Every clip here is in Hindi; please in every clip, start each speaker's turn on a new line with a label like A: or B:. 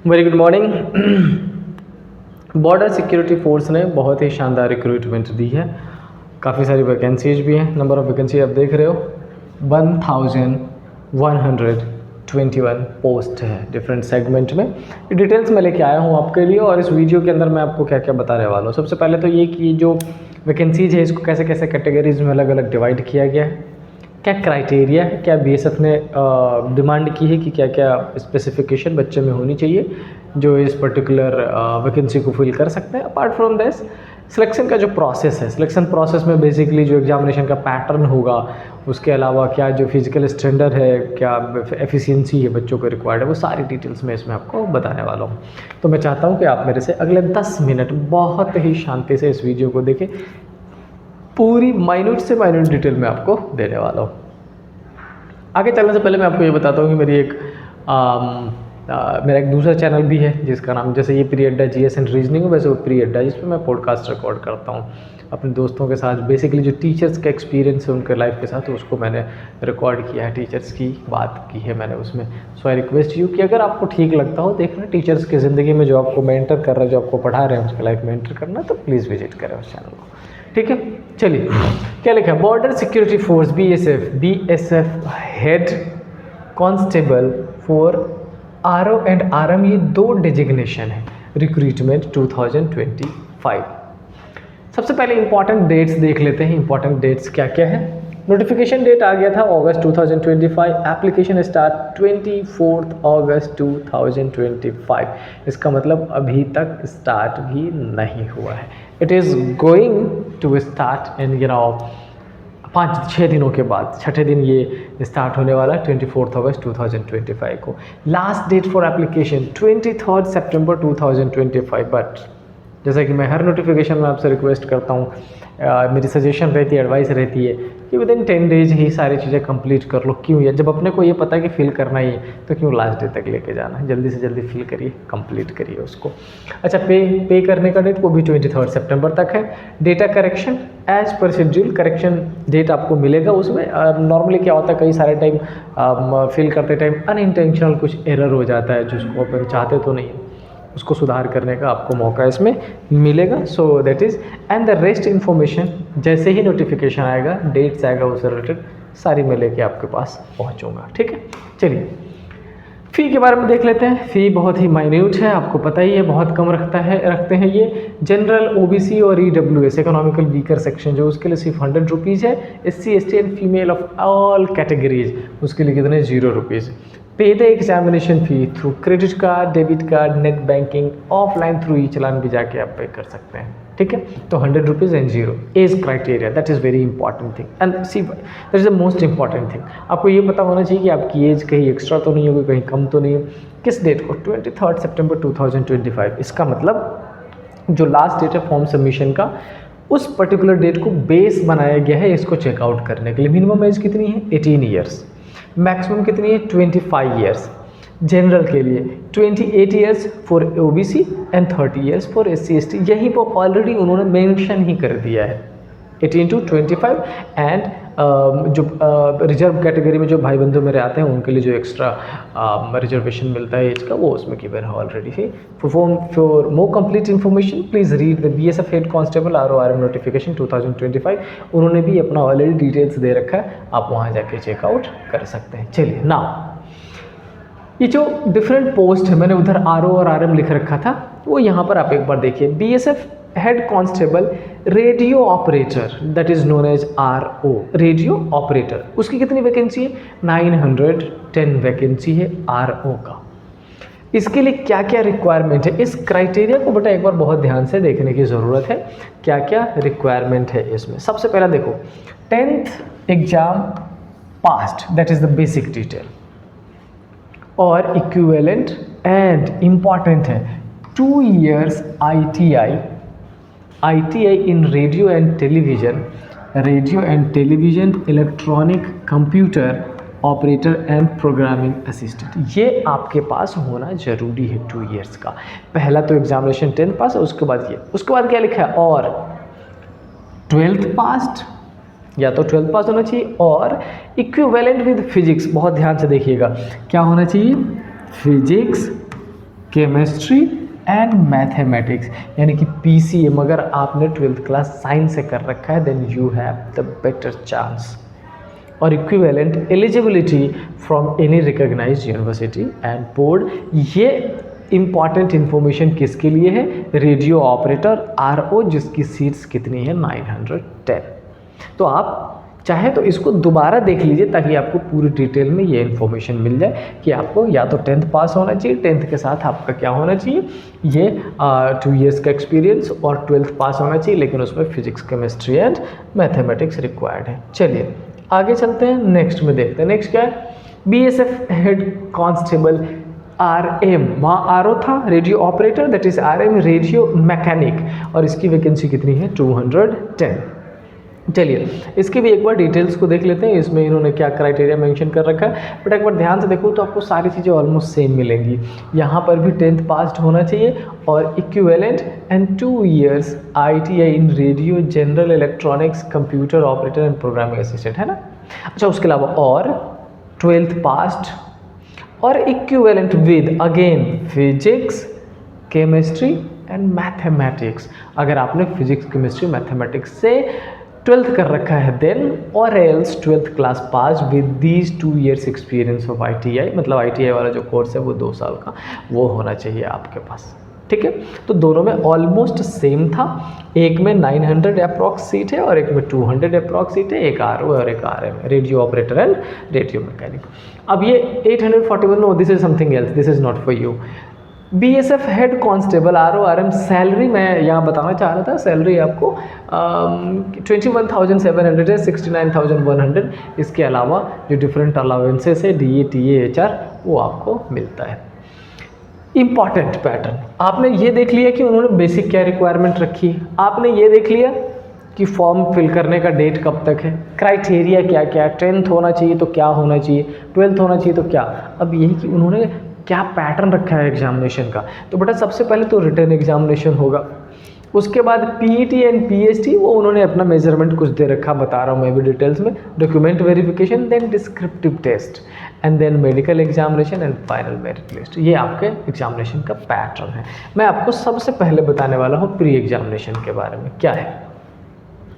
A: Very good morning. Border security force ने बहुत ही शानदार रिक्रूटमेंट दी है। काफ़ी सारी वैकेंसीज भी हैं। नंबर ऑफ़ वैकेंसी आप देख रहे हो 1121 पोस्ट है डिफरेंट सेगमेंट में। ये डिटेल्स मैं लेके आया हूँ आपके लिए और इस वीडियो के अंदर मैं आपको क्या क्या बताने वाला हूँ। सबसे पहले तो ये कि जो वैकेंसीज है इसको कैसे कैसे कैटेगरीज में अलग अलग डिवाइड किया गया है, क्या क्राइटेरिया है, क्या बीएसएफ ने डिमांड की है कि क्या क्या स्पेसिफिकेशन बच्चे में होनी चाहिए जो इस पर्टिकुलर वैकेंसी को फिल कर सकते हैं। अपार्ट फ्रॉम दिस सिलेक्शन का जो प्रोसेस है, सिलेक्शन प्रोसेस में बेसिकली जो एग्जामिनेशन का पैटर्न होगा, उसके अलावा क्या जो फिजिकल स्टैंडर्ड है, क्या एफिशिएंसी है बच्चों को रिक्वायर्ड है, वो सारी डिटेल्स मैं इसमें आपको बताने वाला हूँ। तो मैं चाहता हूँ कि आप मेरे से अगले 10 मिनट बहुत ही शांति से इस वीडियो को देखें। पूरी माइन्यूट से माइन्यूट डिटेल में आपको देने वाला हूँ। आगे चलने से पहले मैं आपको ये बताता हूँ कि मेरी मेरा एक दूसरा चैनल भी है जिसका नाम, जैसे ये प्री अड्डा जीएस एंड रीजनिंग, वैसे वो प्री अड्डा जिसमें मैं पॉडकास्ट रिकॉर्ड करता हूँ अपने दोस्तों के साथ। बेसिकली जो टीचर्स का एक्सपीरियंस है उनके लाइफ के साथ, उसको मैंने रिकॉर्ड किया है, टीचर्स की बात की है मैंने उसमें। सो आई रिक्वेस्ट यू कि अगर आपको ठीक लगता हो देखना टीचर्स की ज़िंदगी में, जो आपको मेंटर कर रहे हैं, जो आपको पढ़ा रहे हैं, उसके लाइफ में एंटर करना, तो प्लीज़ विजिट करें उस चैनल को। ठीक है, चलिए क्या लिखा है। Border security force BSF head constable for RO and RM, ये 2 डेजिग्नेशन है रिक्रूटमेंट 2025। सबसे पहले इंपॉर्टेंट डेट्स देख लेते हैं। इंपॉर्टेंट डेट्स क्या क्या है। नोटिफिकेशन डेट आ गया था अगस्त 2025, एप्लीकेशन स्टार्ट 24 अगस्त 2025। इसका मतलब अभी तक स्टार्ट भी नहीं हुआ है। It is going to start in 5-6 दिनों के बाद, छठे दिन ये स्टार्ट होने वाला है 24 अगस्त 2025 को। लास्ट डेट फॉर एप्लीकेशन 23 सितंबर 2025। बट जैसा कि मैं हर नोटिफिकेशन में आपसे रिक्वेस्ट करता हूँ, मेरी सजेशन रहती है, एडवाइस रहती है कि विदिन 10 डेज ही सारी चीज़ें कंप्लीट कर लो। क्यों है, जब अपने को ये पता है कि फिल करना ही है तो क्यों लास्ट डे तक लेके जाना है। जल्दी से जल्दी फिल करिए, कंप्लीट करिए उसको। अच्छा, पे करने का डेट वो भी 23 सितंबर तक है। Data correction as per schedule correction date आपको मिलेगा उसमें। नॉर्मली क्या होता है, कई सारे टाइम फिल करते टाइम अनइंटेंशनल कुछ एरर हो जाता है जिसको अपन चाहते तो नहीं, उसको सुधार करने का आपको मौका इसमें मिलेगा। So that is and the rest information जैसे ही नोटिफिकेशन आएगा, डेट्स आएगा, उससे रिलेटेड सारी मैं लेके आपके पास पहुंचूंगा। ठीक है, चलिए फ़ी के बारे में देख लेते हैं। फ़ी बहुत ही माइन्यूट है, आपको पता ही है, बहुत कम रखते हैं ये। जनरल, ओबीसी और ईडब्ल्यूएस इकोनॉमिकल वीकर सेक्शन जो, उसके लिए सिर्फ 100 रुपीज़ है। SC ST and female of all categories उसके लिए कितने 0 rupees. Pay the examination fee through credit card, debit card, net banking, offline through e challan भी जाके आप पे कर सकते हैं। ठीक है, तो 100 rupees and 0 age criteria, that is very important thing and see that is the most important thing. आपको ये पता होना चाहिए कि आपकी एज कहीं एक्स्ट्रा तो नहीं होगी, कहीं कम तो नहीं है। किस डेट को, 23 सितंबर 2025। इसका मतलब जो लास्ट डेट है फॉर्म सबमिशन का, उस पर्टिकुलर डेट को बेस बनाया गया है इसको चेकआउट करने के लिए। मिनिमम एज कितनी है, 18 ईयर्स। मैक्सिमम कितनी है, 25 ईयर्स। जनरल के लिए 28 years for OBC and 30 years for SC ST. यहीं पर ऑलरेडी उन्होंने मेंशन ही कर दिया है 18 to 25। एंड जो रिजर्व कैटेगरी में जो भाई बंधु मेरे आते हैं उनके लिए जो एक्स्ट्रा रिजर्वेशन मिलता है एज का, वो उसमें गिवन है ऑलरेडी है। For more complete information please read the BSF head constable RORM notification 2025। उन्होंने भी अपना ऑलरेडी डिटेल्स दे रखा है, आप वहाँ जाके चेकआउट कर सकते हैं। चलिए नाउ ये जो डिफरेंट पोस्ट है, मैंने उधर आरओ और आरएम लिख रखा था, वो यहाँ पर आप एक बार देखिए। BSF head constable radio operator, that is known as RO, radio operator, उसकी कितनी वैकेंसी है, 910 वैकेंसी है आरओ का। इसके लिए क्या क्या रिक्वायरमेंट है, इस क्राइटेरिया को बेटा एक बार बहुत ध्यान से देखने की ज़रूरत है, क्या क्या रिक्वायरमेंट है इसमें। सबसे पहला देखो, 10th exam past, that is the basic detail, और इक्विवेलेंट एंड इम्पॉर्टेंट है 2 years ITI in radio and television, electronic computer operator and programming assistant. ये आपके पास होना जरूरी है 2 years का। पहला तो एग्जामिनेशन 10th पास है, उसके बाद ये, उसके बाद क्या लिखा है, और 12th पास्ट, या तो 12th पास होना चाहिए, और इक्विवेलेंट विद फिजिक्स। बहुत ध्यान से देखिएगा क्या होना चाहिए, फिजिक्स केमिस्ट्री एंड मैथमेटिक्स, यानी कि PCM अगर आपने 12th क्लास साइंस से कर रखा है then you have the better chance. और equivalent eligibility from any recognised university and board, ये इंपॉर्टेंट इन्फॉर्मेशन किसके लिए है? रेडियो ऑपरेटर RO, जिसकी सीट्स कितनी है? 910। तो आप चाहे तो इसको दोबारा देख लीजिए ताकि आपको पूरी डिटेल में ये इन्फॉर्मेशन मिल जाए कि आपको या तो 10th पास होना चाहिए, 10th के साथ आपका क्या होना चाहिए, ये 2 इयर्स का एक्सपीरियंस, और 12th पास होना चाहिए, लेकिन उसमें physics, chemistry and mathematics required है। चलिए आगे चलते हैं, नेक्स्ट में देखते हैं। नेक्स्ट क्या है? BSF हेड कांस्टेबल RM, वहाँ RO था, radio operator, that is RM radio mechanic, और इसकी वैकेंसी कितनी है? 210। चलिए इसके भी एक बार डिटेल्स को देख लेते हैं, इसमें इन्होंने क्या क्राइटेरिया मेंशन कर रखा है। बट एक बार ध्यान से देखो तो आपको सारी चीज़ें ऑलमोस्ट सेम मिलेंगी। यहाँ पर भी 10th पास्ड होना चाहिए, और equivalent and 2 years ITI in radio, general electronics, computer operator and programming assistant, है ना। अच्छा, उसके अलावा और 12th पास्ड और equivalent with again physics, chemistry and mathematics. अगर आपने फिजिक्स, केमिस्ट्री, मैथमेटिक्स से 12th कर रखा है देन, और else 12th class pass with these 2 years experience of ITI, मतलब ITI वाला जो कोर्स है वो 2 साल का वो होना चाहिए आपके पास। ठीक है, तो दोनों में ऑलमोस्ट सेम था। एक में 900 अप्रॉक्स सीट है और एक में 200 अप्रॉक्स सीट है, एक RO और एक RM, radio operator and radio mechanic. अब ये 841, no this is something else, this is not for you. BSF head constable RO RM salary मैं यहाँ बताना चाह रहा था, सैलरी आपको 21,700 है, 69,100। इसके अलावा जो डिफरेंट अलाउंसेस है DA TA HR वो आपको मिलता है। इम्पॉर्टेंट पैटर्न, आपने ये देख लिया कि उन्होंने बेसिक क्या रिक्वायरमेंट रखी है, आपने ये देख लिया कि फॉर्म फिल करने का डेट कब तक है, क्राइटेरिया क्या क्या, 10th होना चाहिए तो क्या होना चाहिए, 12th होना चाहिए तो क्या। अब यही कि उन्होंने क्या पैटर्न रखा है एग्जामिनेशन का। तो बेटा सबसे पहले तो रिटन एग्जामिनेशन होगा, उसके बाद PET एंड PST वो उन्होंने अपना मेजरमेंट कुछ दे रखा, बता रहा हूँ मैं भी डिटेल्स में, document verification, then descriptive test and then medical examination and final merit list. ये आपके एग्जामिनेशन का पैटर्न है। मैं आपको सबसे पहले बताने वाला हूँ प्री एग्जामिनेशन के बारे में। क्या है?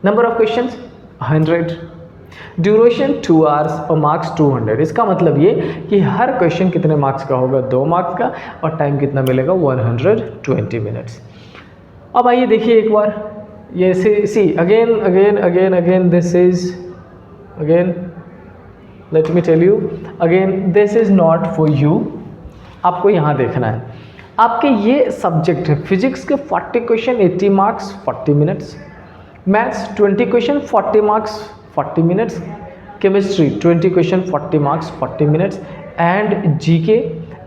A: Number of questions 100, duration 2 hours और मार्क्स 200। इसका मतलब ये कि हर क्वेश्चन कितने मार्क्स का होगा? 2 मार्क्स का, और टाइम कितना मिलेगा? 120 मिनट्स। अब आइए देखिए एक बार, ये see again this is again, let me tell you again, this is not for you. आपको यहाँ देखना है, आपके ये सब्जेक्ट है, फिजिक्स के 40 question 80 marks 40 minutes, maths 20 question 40 marks 40 minutes, chemistry 20 question 40 marks 40 minutes, and GK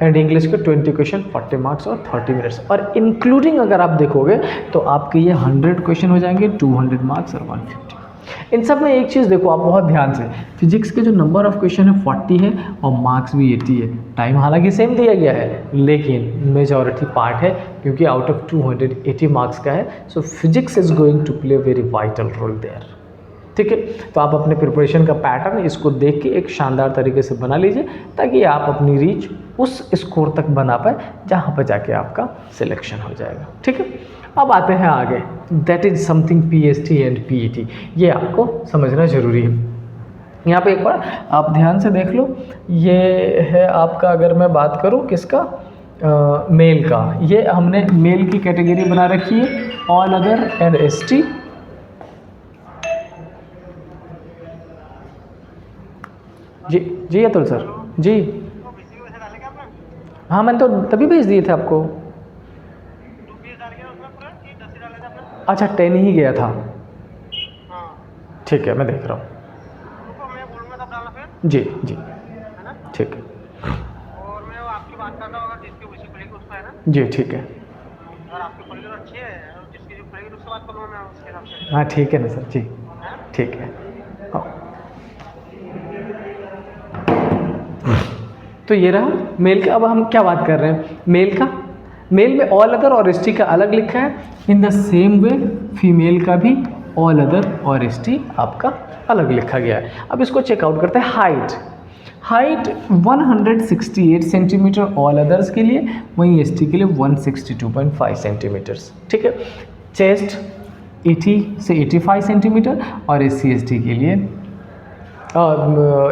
A: and English के 20 क्वेश्चन 40 मार्क्स और 30 मिनट्स। और इंक्लूडिंग अगर आप देखोगे तो आपके ये 100 क्वेश्चन हो जाएंगे, 200 मार्क्स और 150। इन सब में एक चीज़ देखो आप बहुत ध्यान से, फिजिक्स के जो नंबर ऑफ क्वेश्चन है 40 है और मार्क्स भी 80 है। टाइम हालांकि सेम दिया गया है, लेकिन मेजॉरिटी पार्ट है क्योंकि आउट ऑफ 280 मार्क्स का है, so physics is going to play very vital role there. ठीक है, तो आप अपने प्रिपरेशन का पैटर्न इसको देख के एक शानदार तरीके से बना लीजिए ताकि आप अपनी रीच उस स्कोर तक बना पाए जहाँ पर जाके आपका सिलेक्शन हो जाएगा। ठीक है, अब आते हैं आगे, that is something PST and PET, ये आपको समझना जरूरी है। यहाँ पे एक बार आप ध्यान से देख लो, ये है आपका, अगर मैं बात करूँ किसका, मेल का, ये हमने मेल की कैटेगरी बना रखी है, ऑल अदर एंड ST। जी अतुल सर जी, हाँ मैंने तो तभी भेज दिए थे आपको। अच्छा 10 ही गया था, ठीक है मैं देख रहा हूँ। जी ठीक है,
B: और मैं आपकी बात कर रहा हूँ, अगर जिसकी खुशी खुलेगी उसका, है ना
A: जी ठीक है,
B: अगर आपकी खुलेगी तो अच्छी है, और जिसकी जो खुलेगी उससे बात करूँगा मैं उसके हिसाब से।
A: हाँ ठीक है ना सर जी, ठीक है। तो ये रहा मेल का। अब हम क्या बात कर रहे हैं मेल का, मेल में ऑल अदर और ST का अलग लिखा है, in the same way female का भी ऑल अदर और ST आपका अलग लिखा गया है। अब इसको चेकआउट करते हैं। हाइट 168 सेंटीमीटर ऑल अदर्स के लिए, वहीं एसटी के लिए 162.5 सेंटीमीटर्स, ठीक है। चेस्ट 80 से 85 सेंटीमीटर और एससी एसटी के लिए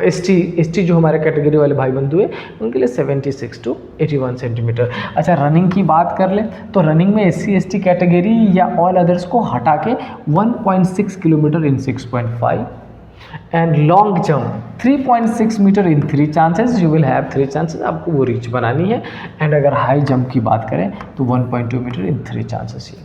A: एसटी जो हमारे कैटेगरी वाले भाई बंधु हैं उनके लिए 76 टू 81 सेंटीमीटर। अच्छा, रनिंग की बात कर लें तो रनिंग में एससी एसटी कैटेगरी या ऑल अदर्स को हटा के 1.6 kilometre in 6.5 and long jump 3.6 metre in 3 chances, you will have 3 chances, आपको वो रीच बनानी है। एंड अगर हाई जंप की बात करें तो 1.2 मीटर इन 3 चांसेस ही।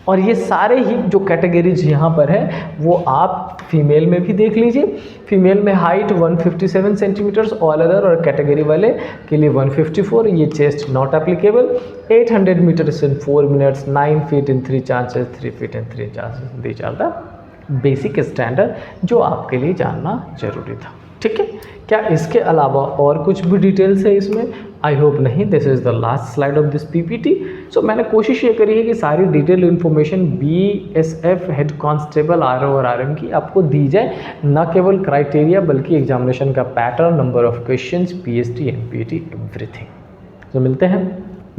A: और ये सारे ही जो कैटेगरीज यहाँ पर है वो आप फीमेल में भी देख लीजिए। फीमेल में हाइट 157 सेंटीमीटर्स ऑल अदर और कैटेगरी वाले के लिए 154, ये chest not applicable. 800 metres in 4 minutes, 9 feet in 3 chances, 3 feet in 3 chances, these are the basic standard जो आपके लिए जानना जरूरी था, ठीक है। क्या इसके अलावा और कुछ भी डिटेल्स है इसमें? आई होप नहीं। This is the last slide of this PPT. So मैंने कोशिश ये करी है कि सारी detail information BSF head constable RO और आरएम की आपको दी जाए, न केवल क्राइटेरिया बल्कि एग्जामिनेशन का pattern, number of questions, PST, NPT, everything. तो मिलते हैं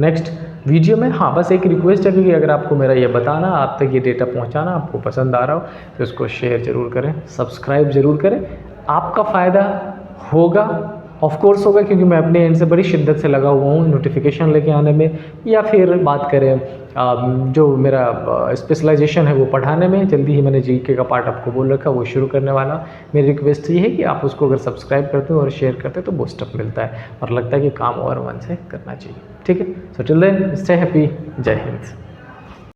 A: नेक्स्ट वीडियो में। हाँ, बस एक रिक्वेस्ट है कि अगर आपको मेरा ये बताना, आप तक ये डेटा पहुँचाना आपको पसंद आ रहा हो तो इसको शेयर ज़रूर करें, सब्सक्राइब ज़रूर करें। आपका फ़ायदा होगा, ऑफ कोर्स होगा, क्योंकि मैं अपने एंड से बड़ी शिद्दत से लगा हुआ हूँ नोटिफिकेशन लेके आने में, या फिर बात करें जो मेरा स्पेशलाइजेशन है वो पढ़ाने में। जल्दी ही मैंने जीके का पार्ट आपको बोल रखा, वो शुरू करने वाला। मेरी रिक्वेस्ट ये है कि आप उसको अगर सब्सक्राइब करते हो और शेयर करते हो तो बूस्टअप मिलता है और लगता है कि काम और मन से करना चाहिए, ठीक है। So till then stay happy, जय हिंद।